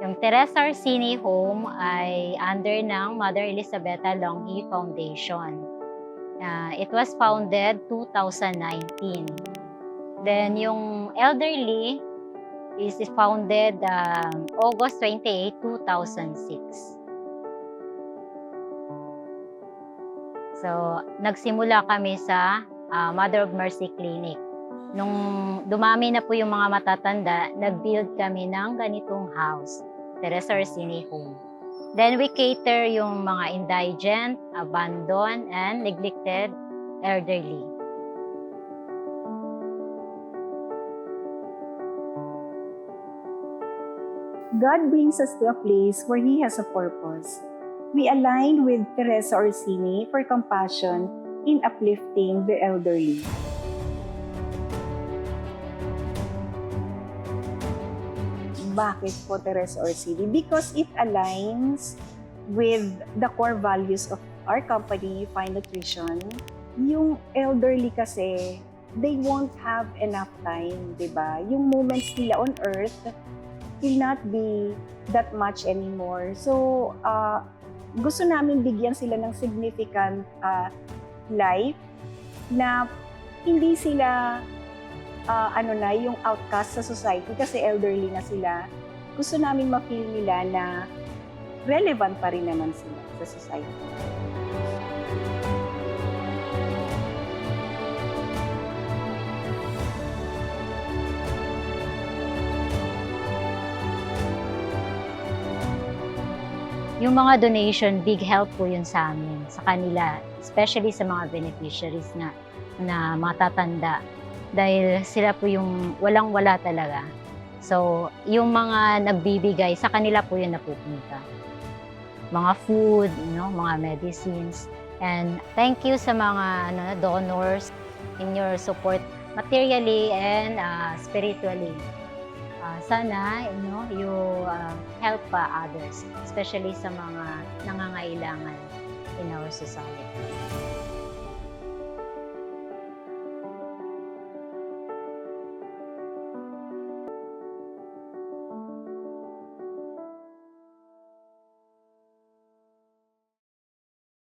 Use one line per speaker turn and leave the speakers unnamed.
Yung Teresa Orsini Home ay under ng Mother Elisabetta Longhi Foundation. It was founded 2019. Then yung elderly is founded August 28, 2006. So, nagsimula kami sa Mother of Mercy Clinic. Nung dumami na po yung mga matatanda, nag-build kami ng ganitong house, Teresa Orsini Home. Then we cater yung mga indigent, abandoned, and neglected elderly.
God brings us to a place where He has a purpose. We align with Teresa Orsini for compassion in uplifting the elderly. Bakit po Teresa Orsini? Because it aligns with the core values of our company, Fine Nutrition. Yung elderly kasi, they won't have enough time, di ba? Yung moments nila on earth will not be that much anymore. So, gusto namin bigyan sila ng significant life na hindi sila yung outcast sa society kasi elderly na sila. Gusto namin ma-feel nila na relevant pa rin naman sila sa society.
Yung mga donation, big help po yun sa amin, sa kanila, especially sa mga beneficiaries na matatanda. Dahil sila po yung walang-wala talaga. So, yung mga nagbibigay, sa kanila po yun napupunta. Mga food, mga medicines. And thank you sa mga donors in your support materially and spiritually. Sana you help others, especially sa mga nangangailangan in our society.